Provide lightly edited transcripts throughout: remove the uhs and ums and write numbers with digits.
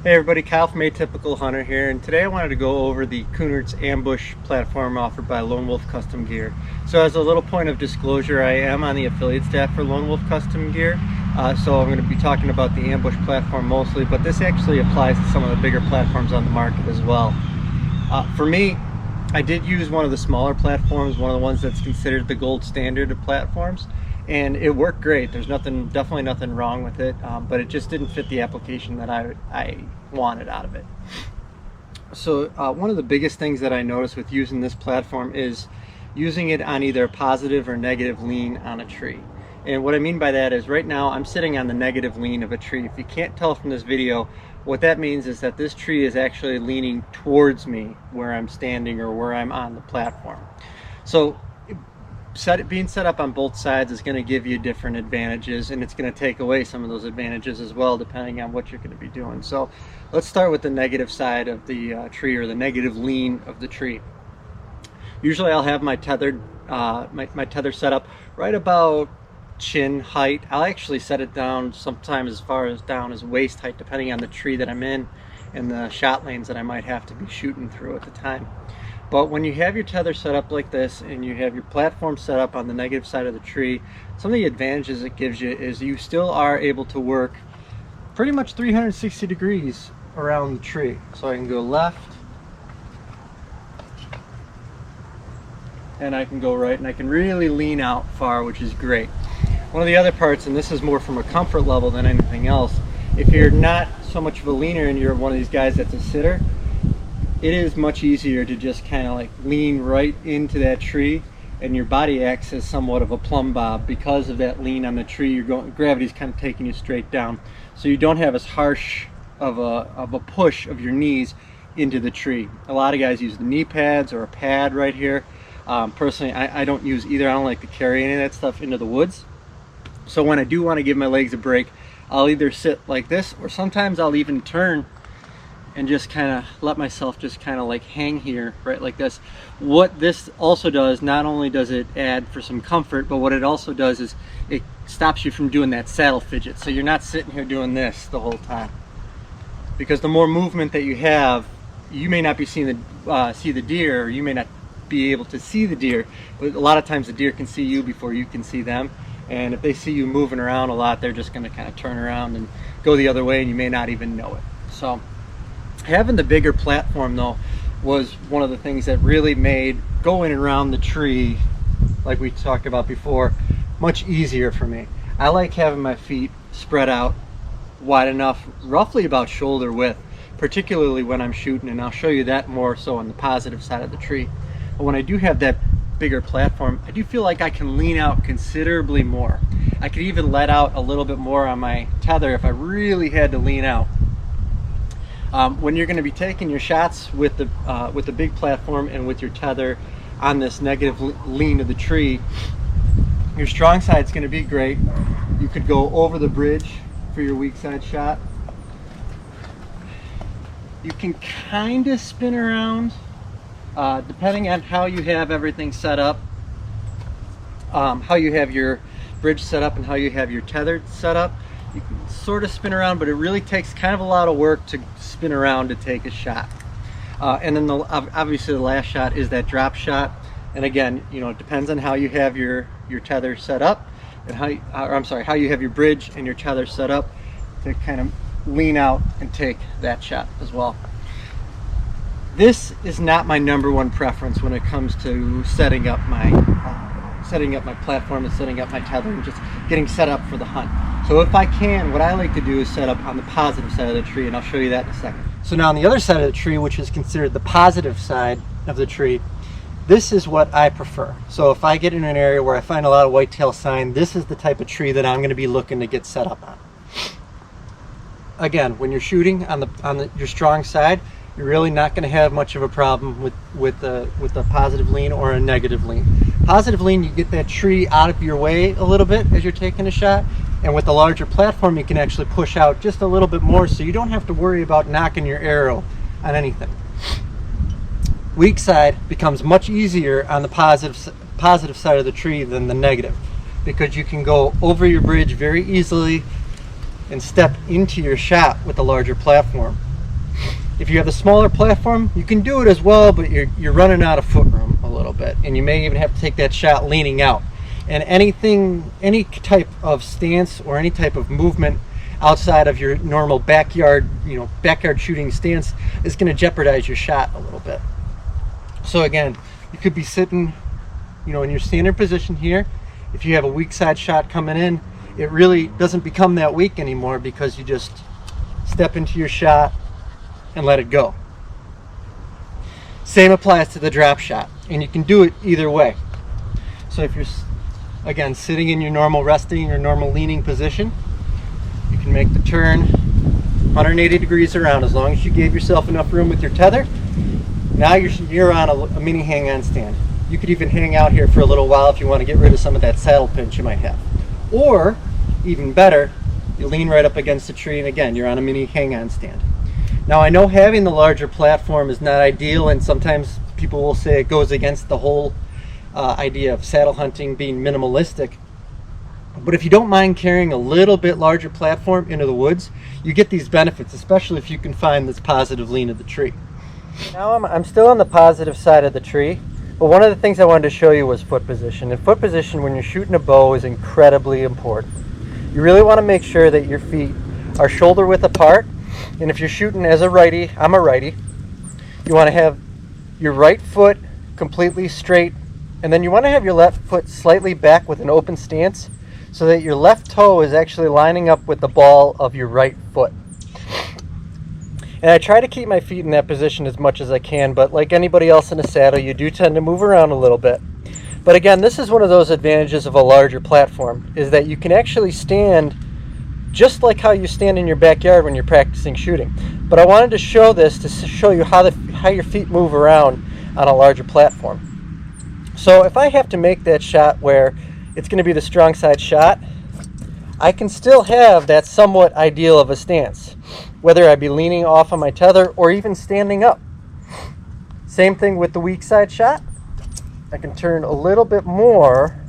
Hey everybody, Kyle from Atypical Hunter here, and today I wanted to go over the Kunert's Ambush platform offered by Lone Wolf Custom Gear. So as a little point of disclosure, I am on the affiliate staff for Lone Wolf Custom Gear, so I'm going to be talking about the Ambush platform mostly, but this actually applies to some of the bigger platforms on the market as well. For me, I did use one of the smaller platforms, one of the ones that's considered the gold standard of platforms, and it worked great. There's definitely nothing wrong with it, but it just didn't fit the application that I wanted out of it. So one of the biggest things that I noticed with using this platform is using it on either a positive or negative lean on a tree. And what I mean by that is right now I'm sitting on the negative lean of a tree. If you can't tell from this video, what that means is that this tree is actually leaning towards me where I'm standing or where I'm on the platform. So being set up on both sides is going to give you different advantages, and it's going to take away some of those advantages as well depending on what you're going to be doing. So let's start with the negative side of the tree, or the negative lean of the tree. Usually I'll have my tether set up right about chin height. I'll actually set it down sometimes as far as down as waist height depending on the tree that I'm in and the shot lanes that I might have to be shooting through at the time. But when you have your tether set up like this and you have your platform set up on the negative side of the tree, some of the advantages it gives you is you still are able to work pretty much 360 degrees around the tree. So I can go left and I can go right, and I can really lean out far, which is great. One of the other parts, and this is more from a comfort level than anything else, if you're not so much of a leaner and you're one of these guys that's a sitter, it is much easier to just kind of like lean right into that tree, and your body acts as somewhat of a plumb bob because of that lean on the tree. Gravity's kind of taking you straight down, so you don't have as harsh of a push of your knees into the tree. A lot of guys use the knee pads or a pad right here. Personally, I don't use either. I don't like to carry any of that stuff into the woods. So when I do want to give my legs a break, I'll either sit like this, or sometimes I'll even turn and just kind of let myself just kind of like hang here, right, like this. What this also does, not only does it add for some comfort, but what it also does is it stops you from doing that saddle fidget. So you're not sitting here doing this the whole time, because the more movement that you have, you may not be seeing see the deer, or you may not be able to see the deer, but a lot of times the deer can see you before you can see them. And if they see you moving around a lot, they're just going to kind of turn around and go the other way, and you may not even know it. So having the bigger platform though was one of the things that really made going around the tree, like we talked about before, much easier for me. I like having my feet spread out wide enough, roughly about shoulder width, particularly when I'm shooting, and I'll show you that more so on the positive side of the tree. But when I do have that bigger platform, I do feel like I can lean out considerably more. I could even let out a little bit more on my tether if I really had to lean out. When you're going to be taking your shots with the big platform and with your tether on this negative lean of the tree, your strong side is going to be great. You could go over the bridge for your weak side shot. You can kind of spin around depending on how you have everything set up, how you have your bridge set up and how you have your tether set up. You can sort of spin around, but it really takes kind of a lot of work to spin around to take a shot. And then obviously the last shot is that drop shot. And again, you know, it depends on how you have your tether set up, and how you have your bridge and your tether set up to kind of lean out and take that shot as well. This is not my number one preference when it comes to setting up my platform and setting up my tether and just getting set up for the hunt. So if I can, what I like to do is set up on the positive side of the tree, and I'll show you that in a second. So now on the other side of the tree, which is considered the positive side of the tree, this is what I prefer. So if I get in an area where I find a lot of whitetail sign, this is the type of tree that I'm going to be looking to get set up on. Again, when you're shooting on your strong side, you're really not going to have much of a problem with a positive lean or a negative lean. Positive lean, you get that tree out of your way a little bit as you're taking a shot, and with the larger platform you can actually push out just a little bit more, so you don't have to worry about knocking your arrow on anything. Weak side becomes much easier on the positive side of the tree than the negative, because you can go over your bridge very easily and step into your shot with a larger platform. If you have the smaller platform, you can do it as well, but you're running out of foot room a little bit, and you may even have to take that shot leaning out. And any type of stance or any type of movement outside of your normal backyard shooting stance is going to jeopardize your shot a little bit. So again, you could be sitting, in your standard position here. If you have a weak side shot coming in, it really doesn't become that weak anymore because you just step into your shot and let it go. Same applies to the drop shot, and you can do it either way. So if you're, again, sitting in your normal resting or normal leaning position, you can make the turn 180 degrees around as long as you gave yourself enough room with your tether. Now you're on a mini hang-on stand. You could even hang out here for a little while if you want to get rid of some of that saddle pinch you might have. Or, even better, you lean right up against the tree, and again, you're on a mini hang-on stand. Now I know having the larger platform is not ideal, and sometimes people will say it goes against the whole idea of saddle hunting being minimalistic. But if you don't mind carrying a little bit larger platform into the woods, you get these benefits, especially if you can find this positive lean of the tree. Now I'm still on the positive side of the tree, but one of the things I wanted to show you was foot position. And foot position when you're shooting a bow is incredibly important. You really want to make sure that your feet are shoulder width apart. And if you're shooting as a righty, I'm a righty, you want to have your right foot completely straight, and then you want to have your left foot slightly back with an open stance so that your left toe is actually lining up with the ball of your right foot. And I try to keep my feet in that position as much as I can, but like anybody else in a saddle, you do tend to move around a little bit. But again, this is one of those advantages of a larger platform, is that you can actually stand just like how you stand in your backyard when you're practicing shooting. But I wanted to show this to show you how your feet move around on a larger platform. So if I have to make that shot where it's going to be the strong side shot, I can still have that somewhat ideal of a stance, whether I be leaning off on my tether or even standing up. Same thing with the weak side shot. I can turn a little bit more,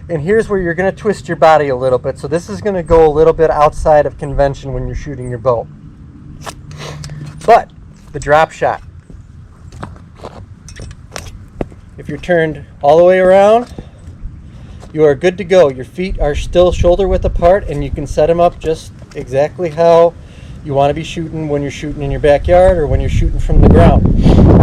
and here's where you're going to twist your body a little bit. So this is going to go a little bit outside of convention when you're shooting your bow. But the drop shot, if you're turned all the way around, you are good to go. Your feet are still shoulder width apart, and you can set them up just exactly how you want to be shooting when you're shooting in your backyard or when you're shooting from the ground.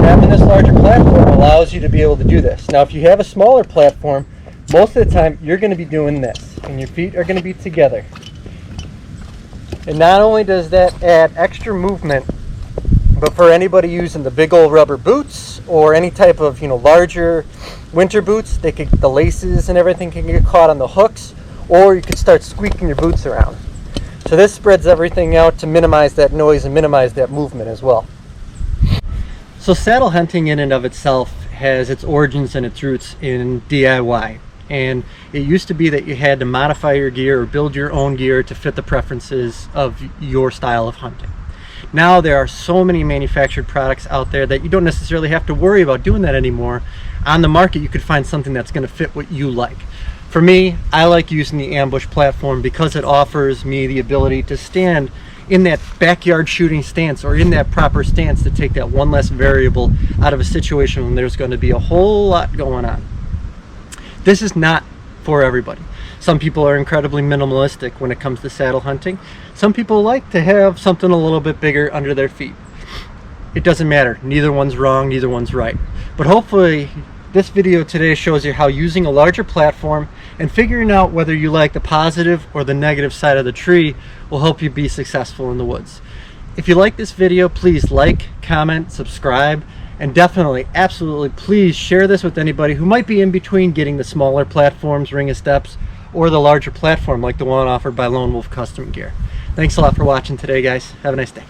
Having this larger platform allows you to be able to do this. Now if you have a smaller platform, most of the time you're going to be doing this, and your feet are going to be together. And not only does that add extra movement, but for anybody using the big old rubber boots or any type of larger winter boots, the laces and everything can get caught on the hooks, or you could start squeaking your boots around. So this spreads everything out to minimize that noise and minimize that movement as well. So saddle hunting in and of itself has its origins and its roots in DIY. And it used to be that you had to modify your gear or build your own gear to fit the preferences of your style of hunting. Now there are so many manufactured products out there that you don't necessarily have to worry about doing that anymore. On the market you could find something that's going to fit what you like. For me, I like using the Ambush platform because it offers me the ability to stand in that backyard shooting stance, or in that proper stance, to take that one less variable out of a situation when there's going to be a whole lot going on. This is not for everybody. Some people are incredibly minimalistic when it comes to saddle hunting. Some people like to have something a little bit bigger under their feet. It doesn't matter. Neither one's wrong, neither one's right. But hopefully this video today shows you how using a larger platform and figuring out whether you like the positive or the negative side of the tree will help you be successful in the woods. If you like this video, please like, comment, subscribe, and definitely, absolutely, please share this with anybody who might be in between getting the smaller platforms, Ring of Steps, or the larger platform like the one offered by Lone Wolf Custom Gear. Thanks a lot for watching today, guys. Have a nice day.